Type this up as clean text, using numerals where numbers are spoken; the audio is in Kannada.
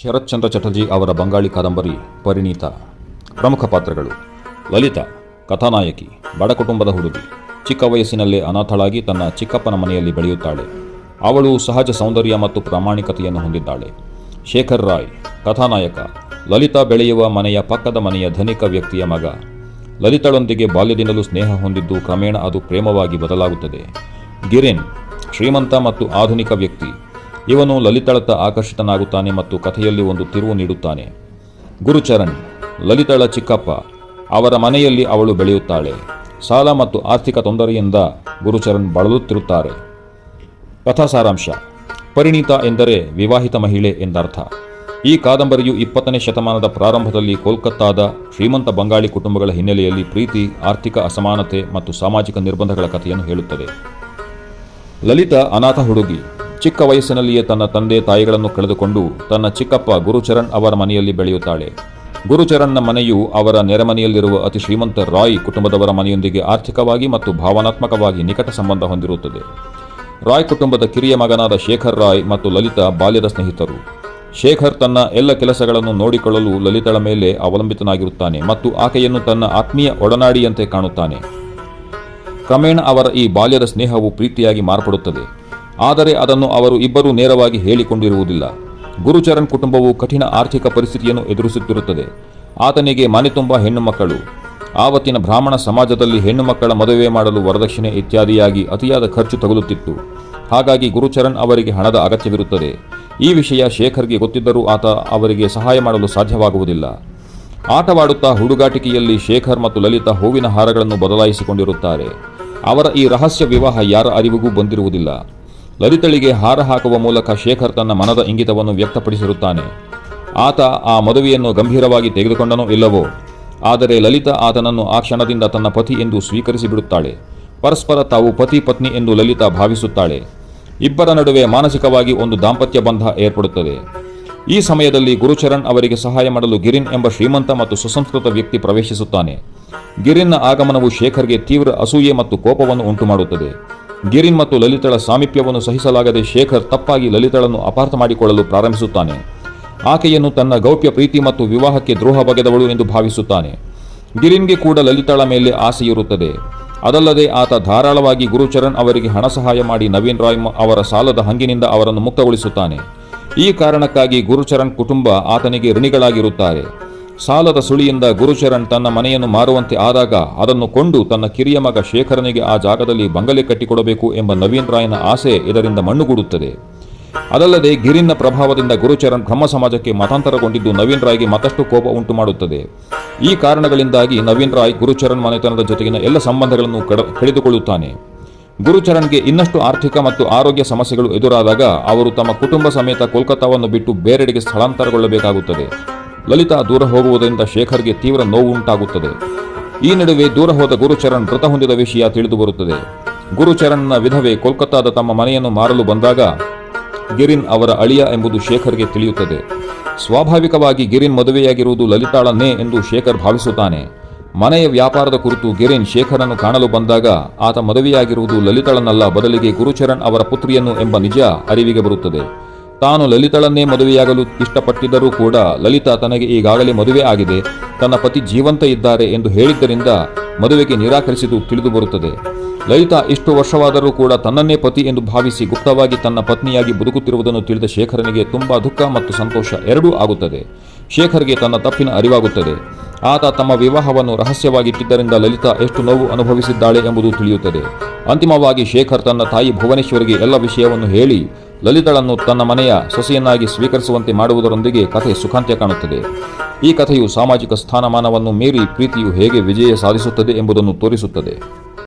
ಶರತ್ಚಂದ್ರ ಚಟರ್ಜಿ ಅವರ ಬಂಗಾಳಿ ಕಾದಂಬರಿ ಪರಿಣೀತ. ಪ್ರಮುಖ ಪಾತ್ರಗಳು: ಲಲಿತಾ, ಕಥಾನಾಯಕಿ, ಬಡ ಕುಟುಂಬದ ಹುಡುಗಿ. ಚಿಕ್ಕ ವಯಸ್ಸಿನಲ್ಲೇ ಅನಾಥಳಾಗಿ ತನ್ನ ಚಿಕ್ಕಪ್ಪನ ಮನೆಯಲ್ಲಿ ಬೆಳೆಯುತ್ತಾಳೆ. ಅವಳು ಸಹಜ ಸೌಂದರ್ಯ ಮತ್ತು ಪ್ರಾಮಾಣಿಕತೆಯನ್ನು ಹೊಂದಿದ್ದಾಳೆ. ಶೇಖರ್ ರಾಯ್, ಕಥಾನಾಯಕ. ಲಲಿತಾ ಬೆಳೆಯುವ ಮನೆಯ ಪಕ್ಕದ ಮನೆಯ ಧನಿಕ ವ್ಯಕ್ತಿಯ ಮಗ. ಲಲಿತಳೊಂದಿಗೆ ಬಾಲ್ಯದಿಂದಲೂ ಸ್ನೇಹ ಹೊಂದಿದ್ದು ಕ್ರಮೇಣ ಅದು ಪ್ರೇಮವಾಗಿ ಬದಲಾಗುತ್ತದೆ. ಗಿರಿನ್, ಶ್ರೀಮಂತ ಮತ್ತು ಆಧುನಿಕ ವ್ಯಕ್ತಿ. ಇವನು ಲಲಿತಳತ್ತ ಆಕರ್ಷಿತನಾಗುತ್ತಾನೆ ಮತ್ತು ಕಥೆಯಲ್ಲಿ ಒಂದು ತಿರುವು ನೀಡುತ್ತಾನೆ. ಗುರುಚರಣ್, ಲಲಿತಳ ಚಿಕ್ಕಪ್ಪ. ಅವರ ಮನೆಯಲ್ಲಿ ಅವಳು ಬೆಳೆಯುತ್ತಾಳೆ. ಸಾಲ ಮತ್ತು ಆರ್ಥಿಕ ತೊಂದರೆಯಿಂದ ಗುರುಚರಣ್ ಬಳಲುತ್ತಿರುತ್ತಾರೆ. ಕಥಾ ಸಾರಾಂಶ: ಪರಿಣೀತ ಎಂದರೆ ವಿವಾಹಿತ ಮಹಿಳೆ ಎಂದರ್ಥ. ಈ ಕಾದಂಬರಿಯು 20ನೇ ಶತಮಾನದ ಪ್ರಾರಂಭದಲ್ಲಿ ಕೋಲ್ಕತ್ತಾದ ಶ್ರೀಮಂತ ಬಂಗಾಳಿ ಕುಟುಂಬಗಳ ಹಿನ್ನೆಲೆಯಲ್ಲಿ ಪ್ರೀತಿ, ಆರ್ಥಿಕ ಅಸಮಾನತೆ ಮತ್ತು ಸಾಮಾಜಿಕ ನಿರ್ಬಂಧಗಳ ಕಥೆಯನ್ನು ಹೇಳುತ್ತದೆ. ಲಲಿತಾ ಅನಾಥ ಹುಡುಗಿ. ಚಿಕ್ಕ ವಯಸ್ಸಿನಲ್ಲಿಯೇ ತನ್ನ ತಂದೆ ತಾಯಿಗಳನ್ನು ಕಳೆದುಕೊಂಡು ತನ್ನ ಚಿಕ್ಕಪ್ಪ ಗುರುಚರಣ್ ಅವರ ಮನೆಯಲ್ಲಿ ಬೆಳೆಯುತ್ತಾಳೆ. ಗುರುಚರಣ್ನ ಮನೆಯು ಅವರ ನೆರೆಮನೆಯಲ್ಲಿರುವ ಅತಿ ಶ್ರೀಮಂತ ರಾಯ್ ಕುಟುಂಬದವರ ಮನೆಯೊಂದಿಗೆ ಆರ್ಥಿಕವಾಗಿ ಮತ್ತು ಭಾವನಾತ್ಮಕವಾಗಿ ನಿಕಟ ಸಂಬಂಧ ಹೊಂದಿರುತ್ತದೆ. ರಾಯ್ ಕುಟುಂಬದ ಕಿರಿಯ ಮಗನಾದ ಶೇಖರ್ ರಾಯ್ ಮತ್ತು ಲಲಿತಾ ಬಾಲ್ಯದ ಸ್ನೇಹಿತರು. ಶೇಖರ್ ತನ್ನ ಎಲ್ಲ ಕೆಲಸಗಳನ್ನು ನೋಡಿಕೊಳ್ಳಲು ಲಲಿತಳ ಮೇಲೆ ಅವಲಂಬಿತನಾಗಿರುತ್ತಾನೆ ಮತ್ತು ಆಕೆಯನ್ನು ತನ್ನ ಆತ್ಮೀಯ ಒಡನಾಡಿಯಂತೆ ಕಾಣುತ್ತಾನೆ. ಕ್ರಮೇಣ ಅವರ ಈ ಬಾಲ್ಯದ ಸ್ನೇಹವು ಪ್ರೀತಿಯಾಗಿ ಮಾರ್ಪಡುತ್ತದೆ, ಆದರೆ ಅದನ್ನು ಅವರು ಇಬ್ಬರೂ ನೇರವಾಗಿ ಹೇಳಿಕೊಂಡಿರುವುದಿಲ್ಲ. ಗುರುಚರಣ್ ಕುಟುಂಬವು ಕಠಿಣ ಆರ್ಥಿಕ ಪರಿಸ್ಥಿತಿಯನ್ನು ಎದುರಿಸುತ್ತಿರುತ್ತದೆ. ಆತನಿಗೆ ಮನೆ ತುಂಬ ಹೆಣ್ಣು ಮಕ್ಕಳು. ಆವತ್ತಿನ ಬ್ರಾಹ್ಮಣ ಸಮಾಜದಲ್ಲಿ ಹೆಣ್ಣು ಮಕ್ಕಳ ಮದುವೆ ಮಾಡಲು ವರದಕ್ಷಿಣೆ ಇತ್ಯಾದಿಯಾಗಿ ಅತಿಯಾದ ಖರ್ಚು ತಗುಲುತ್ತಿತ್ತು. ಹಾಗಾಗಿ ಗುರುಚರಣ್ ಅವರಿಗೆ ಹಣದ ಅಗತ್ಯವಿರುತ್ತದೆ. ಈ ವಿಷಯ ಶೇಖರ್ಗೆ ಗೊತ್ತಿದ್ದರೂ ಆತ ಅವರಿಗೆ ಸಹಾಯ ಮಾಡಲು ಸಾಧ್ಯವಾಗುವುದಿಲ್ಲ. ಆಟವಾಡುತ್ತಾ ಹುಡುಗಾಟಿಕೆಯಲ್ಲಿ ಶೇಖರ್ ಮತ್ತು ಲಲಿತಾ ಹೂವಿನ ಹಾರಗಳನ್ನು ಬದಲಾಯಿಸಿಕೊಂಡಿರುತ್ತಾರೆ. ಅವರ ಈ ರಹಸ್ಯ ವಿವಾಹ ಯಾರ ಅರಿವಿಗೂ ಬಂದಿರುವುದಿಲ್ಲ. ಲಲಿತಳಿಗೆ ಹಾರ ಹಾಕುವ ಮೂಲಕ ಶೇಖರ್ ತನ್ನ ಮನದ ಇಂಗಿತವನ್ನು ವ್ಯಕ್ತಪಡಿಸಿರುತ್ತಾನೆ. ಆತ ಆ ಮದುವೆಯನ್ನು ಗಂಭೀರವಾಗಿ ತೆಗೆದುಕೊಂಡನೋ ಇಲ್ಲವೋ, ಆದರೆ ಲಲಿತಾ ಆತನನ್ನು ಆ ಕ್ಷಣದಿಂದ ತನ್ನ ಪತಿ ಎಂದು ಸ್ವೀಕರಿಸಿಬಿಡುತ್ತಾಳೆ. ಪರಸ್ಪರ ತಾವು ಪತಿ ಪತ್ನಿ ಎಂದು ಲಲಿತಾ ಭಾವಿಸುತ್ತಾಳೆ. ಇಬ್ಬರ ನಡುವೆ ಮಾನಸಿಕವಾಗಿ ಒಂದು ದಾಂಪತ್ಯ ಬಂಧ ಏರ್ಪಡುತ್ತದೆ. ಈ ಸಮಯದಲ್ಲಿ ಗುರುಚರಣ್ ಅವರಿಗೆ ಸಹಾಯ ಮಾಡಲು ಗಿರಿನ್ ಎಂಬ ಶ್ರೀಮಂತ ಮತ್ತು ಸುಸಂಸ್ಕೃತ ವ್ಯಕ್ತಿ ಪ್ರವೇಶಿಸುತ್ತಾನೆ. ಗಿರಿನ್ನ ಆಗಮನವು ಶೇಖರ್ಗೆ ತೀವ್ರ ಅಸೂಯೆ ಮತ್ತು ಕೋಪವನ್ನು ಉಂಟುಮಾಡುತ್ತದೆ. ಗಿರಿನ್ ಮತ್ತು ಲಲಿತಳ ಸಾಮೀಪ್ಯವನ್ನು ಸಹಿಸಲಾಗದೆ ಶೇಖರ್ ತಪ್ಪಾಗಿ ಲಲಿತಳನ್ನು ಅಪಾರ್ಥ ಮಾಡಿಕೊಳ್ಳಲು ಪ್ರಾರಂಭಿಸುತ್ತಾನೆ. ಆಕೆಯನ್ನು ತನ್ನ ಗೌಪ್ಯ ಪ್ರೀತಿ ಮತ್ತು ವಿವಾಹಕ್ಕೆ ದ್ರೋಹ ಬಗೆದವಳು ಎಂದು ಭಾವಿಸುತ್ತಾನೆ. ಗಿರಿನ್ಗೆ ಕೂಡ ಲಲಿತಳ ಮೇಲೆ ಆಸೆಯಿರುತ್ತದೆ. ಅದಲ್ಲದೆ ಆತ ಧಾರಾಳವಾಗಿ ಗುರುಚರಣ್ ಅವರಿಗೆ ಹಣ ಸಹಾಯ ಮಾಡಿ ನವೀನ್ ರಾಯ್ ಅವರ ಸಾಲದ ಹಂಗಿನಿಂದ ಅವರನ್ನು ಮುಕ್ತಗೊಳಿಸುತ್ತಾನೆ. ಈ ಕಾರಣಕ್ಕಾಗಿ ಗುರುಚರಣ್ ಕುಟುಂಬ ಆತನಿಗೆ ಋಣಿಗಳಾಗಿರುತ್ತಾರೆ. ಸಾಲದ ಸುಳಿಯಿಂದ ಗುರುಚರಣ್ ತನ್ನ ಮನೆಯನ್ನು ಮಾರುವಂತೆ ಆದಾಗ ಅದನ್ನು ಕೊಂಡು ತನ್ನ ಕಿರಿಯ ಮಗ ಶೇಖರನಿಗೆ ಆ ಜಾಗದಲ್ಲಿ ಬಂಗಲೆ ಕಟ್ಟಿಕೊಡಬೇಕು ಎಂಬ ನವೀನ್ ರಾಯ್ನ ಆಸೆ ಇದರಿಂದ ಮಣ್ಣುಗೂಡುತ್ತದೆ. ಅದಲ್ಲದೆ ಗಿರಿನ್ನ ಪ್ರಭಾವದಿಂದ ಗುರುಚರಣ್ ಬ್ರಹ್ಮ ಸಮಾಜಕ್ಕೆ ಮತಾಂತರಗೊಂಡಿದ್ದು ನವೀನ್ ರಾಯ್ಗೆ ಮತ್ತಷ್ಟು ಕೋಪ ಉಂಟು ಮಾಡುತ್ತದೆ. ಈ ಕಾರಣಗಳಿಂದಾಗಿ ನವೀನ್ ರಾಯ್ ಗುರುಚರಣ್ ಮನೆತನದ ಜೊತೆಗಿನ ಎಲ್ಲ ಸಂಬಂಧಗಳನ್ನು ಕಳೆದುಕೊಳ್ಳುತ್ತಾನೆ. ಗುರುಚರಣ್ಗೆ ಇನ್ನಷ್ಟು ಆರ್ಥಿಕ ಮತ್ತು ಆರೋಗ್ಯ ಸಮಸ್ಯೆಗಳು ಎದುರಾದಾಗ ಅವರು ತಮ್ಮ ಕುಟುಂಬ ಸಮೇತ ಕೋಲ್ಕತ್ತಾವನ್ನು ಬಿಟ್ಟು ಬೇರೆಡೆಗೆ ಸ್ಥಳಾಂತರಗೊಳ್ಳಬೇಕಾಗುತ್ತದೆ. ಲಲಿತಾ ದೂರ ಹೋಗುವುದರಿಂದ ಶೇಖರ್ಗೆ ತೀವ್ರ ನೋವು ಉಂಟಾಗುತ್ತದೆ. ಈ ನಡುವೆ ದೂರ ಹೋದ ಗುರುಚರಣ್ ಮೃತ ಹೊಂದಿದ ವಿಷಯ ತಿಳಿದು ಬರುತ್ತದೆ. ಗುರುಚರಣ್ನ ವಿಧವೆ ಕೋಲ್ಕತ್ತಾದ ತಮ್ಮ ಮನೆಯನ್ನು ಮಾರಲು ಬಂದಾಗ ಗಿರಿನ್ ಅವರ ಅಳಿಯ ಎಂಬುದು ಶೇಖರ್ಗೆ ತಿಳಿಯುತ್ತದೆ. ಸ್ವಾಭಾವಿಕವಾಗಿ ಗಿರಿನ್ ಮದುವೆಯಾಗಿರುವುದು ಲಲಿತಾಳನ್ನೇ ಎಂದು ಶೇಖರ್ ಭಾವಿಸುತ್ತಾನೆ. ಮನೆಯ ವ್ಯಾಪಾರದ ಕುರಿತು ಗಿರಿನ್ ಶೇಖರನ್ನು ಕಾಣಲು ಬಂದಾಗ ಆತ ಮದುವೆಯಾಗಿರುವುದು ಲಲಿತಳನ್ನಲ್ಲ, ಬದಲಿಗೆ ಗುರುಚರಣ್ ಅವರ ಪುತ್ರಿಯನ್ನು ಎಂಬ ನಿಜ ಅರಿವಿಗೆ ಬರುತ್ತದೆ. ತಾನು ಲಲಿತಳನ್ನೇ ಮದುವೆಯಾಗಲು ಇಷ್ಟಪಟ್ಟಿದ್ದರೂ ಕೂಡ ಲಲಿತಾ ತನಗೆ ಈಗಾಗಲೇ ಮದುವೆ ಆಗಿದೆ, ತನ್ನ ಪತಿ ಜೀವಂತ ಇದ್ದಾರೆ ಎಂದು ಹೇಳಿದ್ದರಿಂದ ಮದುವೆಗೆ ನಿರಾಕರಿಸಿದ್ದು ತಿಳಿದು ಬರುತ್ತದೆ. ಲಲಿತಾ ಇಷ್ಟು ವರ್ಷವಾದರೂ ಕೂಡ ತನ್ನನ್ನೇ ಪತಿ ಎಂದು ಭಾವಿಸಿ ಗುಪ್ತವಾಗಿ ತನ್ನ ಪತ್ನಿಯಾಗಿ ಬದುಕುತ್ತಿರುವುದನ್ನು ತಿಳಿದ ಶೇಖರನಿಗೆ ತುಂಬಾ ದುಃಖ ಮತ್ತು ಸಂತೋಷ ಎರಡೂ ಆಗುತ್ತದೆ. ಶೇಖರ್ಗೆ ತನ್ನ ತಪ್ಪಿನ ಅರಿವಾಗುತ್ತದೆ. ಆತ ತಮ್ಮ ವಿವಾಹವನ್ನು ರಹಸ್ಯವಾಗಿಟ್ಟಿದ್ದರಿಂದ ಲಲಿತಾ ಎಷ್ಟು ನೋವು ಅನುಭವಿಸಿದ್ದಾಳೆ ಎಂಬುದು ತಿಳಿಯುತ್ತದೆ. ಅಂತಿಮವಾಗಿ ಶೇಖರ್ ತನ್ನ ತಾಯಿ ಭುವನೇಶ್ವರಿಗೆ ಎಲ್ಲ ವಿಷಯವನ್ನು ಹೇಳಿ ಲಲಿತಳನ್ನು ತನ್ನ ಮನೆಯ ಸೊಸೆಯನ್ನಾಗಿ ಸ್ವೀಕರಿಸುವಂತೆ ಮಾಡುವುದರೊಂದಿಗೆ ಕಥೆ ಸುಖಾಂತ್ಯ ಕಾಣುತ್ತದೆ. ಈ ಕಥೆಯು ಸಾಮಾಜಿಕ ಸ್ಥಾನಮಾನವನ್ನು ಮೀರಿ ಪ್ರೀತಿಯು ಹೇಗೆ ವಿಜಯ ಸಾಧಿಸುತ್ತದೆ ಎಂಬುದನ್ನು ತೋರಿಸುತ್ತದೆ.